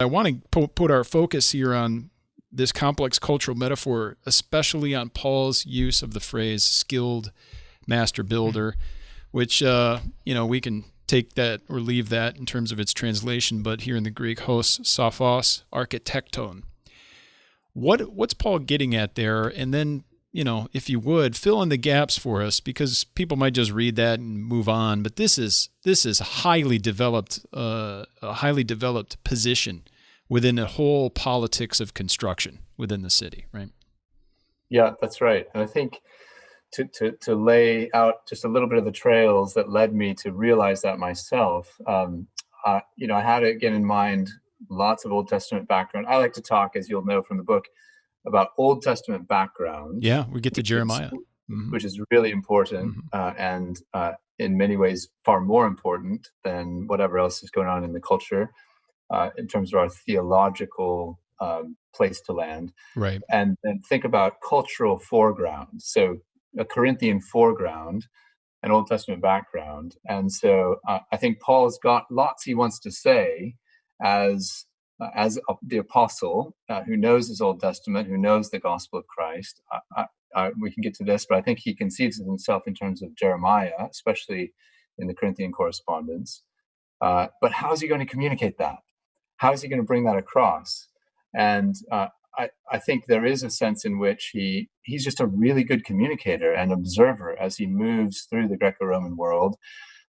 I want to put our focus here on this complex cultural metaphor, especially on Paul's use of the phrase skilled master builder, which, we can take that or leave that in terms of its translation, but here in the Greek, hos, sophos, architecton. What's Paul getting at there? And then, if you would, fill in the gaps for us, because people might just read that and move on. But this is a highly developed position within the whole politics of construction within the city, right? Yeah, that's right. And I think to lay out just a little bit of the trails that led me to realize that myself, I had again in mind lots of Old Testament background. I like to talk, as you'll know from the book, about Old Testament background. Yeah, we get to which is Jeremiah. Mm-hmm. which is really important, Mm-hmm. and in many ways far more important than whatever else is going on in the culture, in terms of our theological place to land. Right. And then think about cultural foreground. So a Corinthian foreground, an Old Testament background. And so I think Paul's got lots he wants to say as the apostle who knows his Old Testament, who knows the gospel of Christ. We can get to this, but I think he conceives of himself in terms of Jeremiah, especially in the Corinthian correspondence. But how is he going to communicate that? How is he going to bring that across? And I think there is a sense in which he's just a really good communicator and observer as he moves through the Greco-Roman world.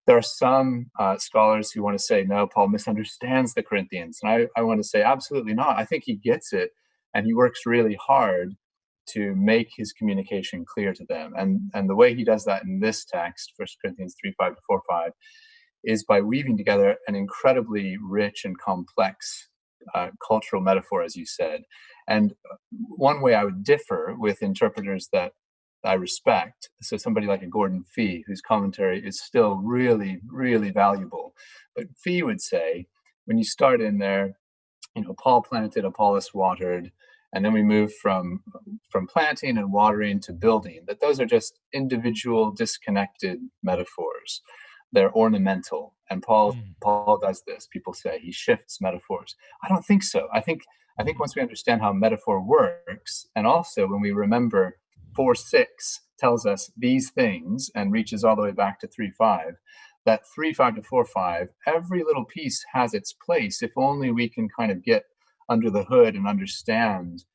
There are some scholars who want to say, no, Paul misunderstands the Corinthians. And I want to say, absolutely not. I think he gets it, and he works really hard to make his communication clear to them. And the way he does that in this text, 1 Corinthians 3:5-4:5, is by weaving together an incredibly rich and complex cultural metaphor, as you said. And one way I would differ with interpreters that I respect, so somebody like a Gordon Fee, whose commentary is still really, really valuable. But Fee would say, when you start in there, Paul planted, Apollos watered, and then we move from planting and watering to building, that those are just individual, disconnected metaphors. They're ornamental. And Paul does this. People say he shifts metaphors. I don't think so. I think once we understand how metaphor works, and also when we remember 4:6 tells us these things and reaches all the way back to 3:5, that 3:5-4:5, every little piece has its place if only we can kind of get under the hood and understand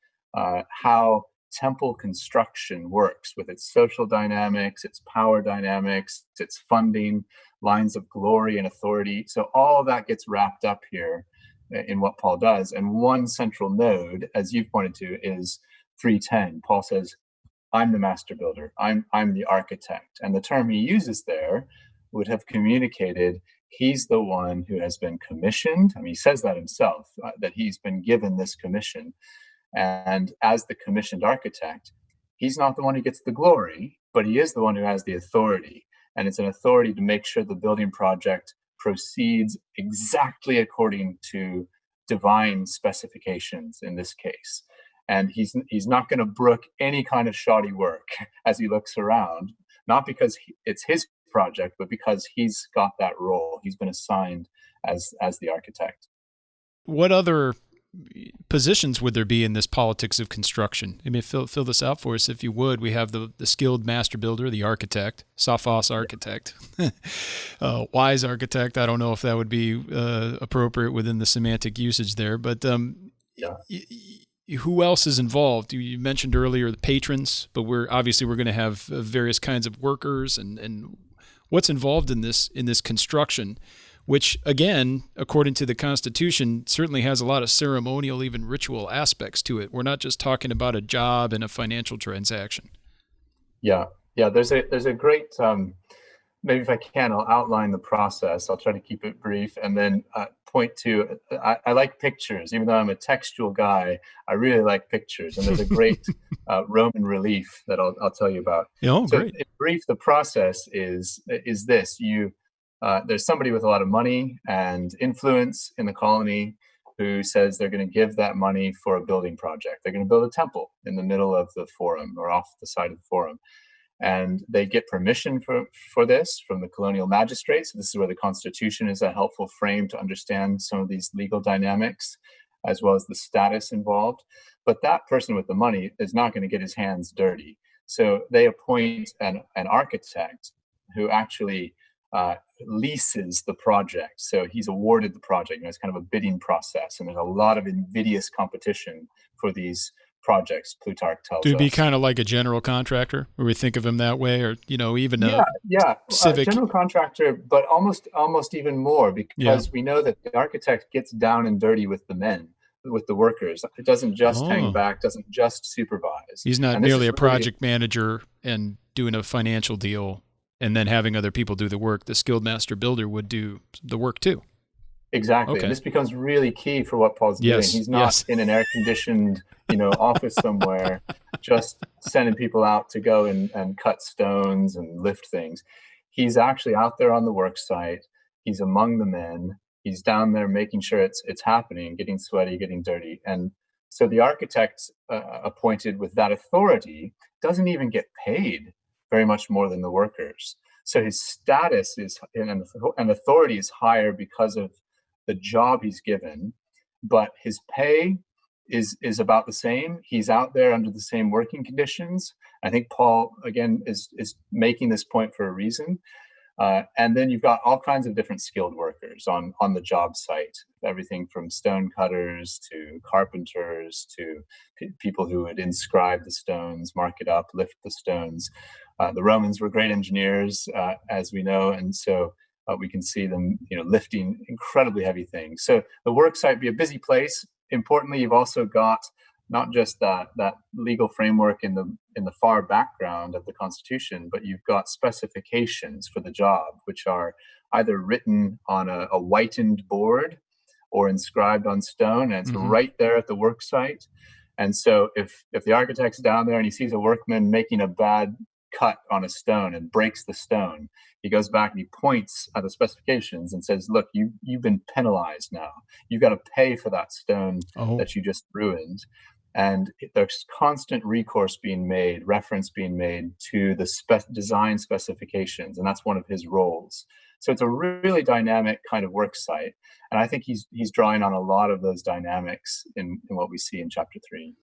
how temple construction works with its social dynamics, its power dynamics, its funding, lines of glory and authority. So all of that gets wrapped up here in what Paul does. And one central node, as you've pointed to, is 3:10. Paul says, I'm the master builder. I'm the architect. And the term he uses there would have communicated he's the one who has been commissioned. I mean, he says that himself, that he's been given this commission. And as the commissioned architect, he's not the one who gets the glory, but he is the one who has the authority. And it's an authority to make sure the building project proceeds exactly according to divine specifications in this case. And he's not going to brook any kind of shoddy work as he looks around, not because it's his project, but because he's got that role. He's been assigned as the architect. What other positions would there be in this politics of construction? I mean, fill this out for us if you would. We have the skilled master builder, the architect, sophos architect, wise architect. I don't know if that would be appropriate within the semantic usage there, but who else is involved? You mentioned earlier the patrons, but we're going to have various kinds of workers, and what's involved in this construction, which, again, according to the Constitution, certainly has a lot of ceremonial, even ritual aspects to it. We're not just talking about a job and a financial transaction. Yeah. There's a great, maybe if I can, I'll outline the process. I'll try to keep it brief, and then point to, I like pictures. Even though I'm a textual guy, I really like pictures. And there's a great Roman relief that I'll tell you about. Oh, so great. In brief, the process is this. There's somebody with a lot of money and influence in the colony who says they're going to give that money for a building project. They're going to build a temple in the middle of the forum or off the side of the forum. And they get permission for this from the colonial magistrates. This is where the Constitution is a helpful frame to understand some of these legal dynamics. as well as the status involved. But that person with the money is not going to get his hands dirty. So they appoint an architect who actually leases the project. So he's awarded the project. It's kind of a bidding process, and there's a lot of invidious competition for these projects, Plutarch To tells be us. kind of like a general contractor, or we think of him that way, or even a Yeah, civic. general contractor, but almost even more, Yeah. because we know that the architect gets down and dirty with the men, with the workers. It doesn't just hang Oh, back, doesn't just supervise. he's not And this merely is a really project manager and doing a financial deal and then having other people do the work. The skilled master builder would do the work too. exactly. And Okay. this becomes really key for what Paul's doing. Yes. He's not Yes. in an air conditioned, office somewhere, just sending people out to go and cut stones and lift things. He's actually out there on the work site. He's among the men. He's down there making sure it's happening, getting sweaty, getting dirty. And so the architect appointed with that authority doesn't even get paid very much more than the workers. So his status is and authority is higher because of the job he's given, but his pay is about the same. He's out there under the same working conditions. I think Paul again is making this point for a reason. And then you've got all kinds of different skilled workers on the job site, everything from stone cutters to carpenters to people who would inscribe the stones, mark it up, lift the stones. The Romans were great engineers, as we know, and so we can see them, lifting incredibly heavy things. So the work site be a busy place. Importantly, you've also got not just that legal framework in the far background of the Constitution, but you've got specifications for the job, which are either written on a whitened board or inscribed on stone, and it's Mm-hmm. right there at the work site. And so if the architect's down there and he sees a workman making a bad cut on a stone and breaks the stone, he goes back and he points at the specifications and says, look, you've been penalized now. You've got to pay for that stone Oh, that you just ruined. And there's constant recourse being made, reference being made to the design specifications, and that's one of his roles. So it's a really dynamic kind of work site, and I think he's drawing on a lot of those dynamics in what we see in chapter 3.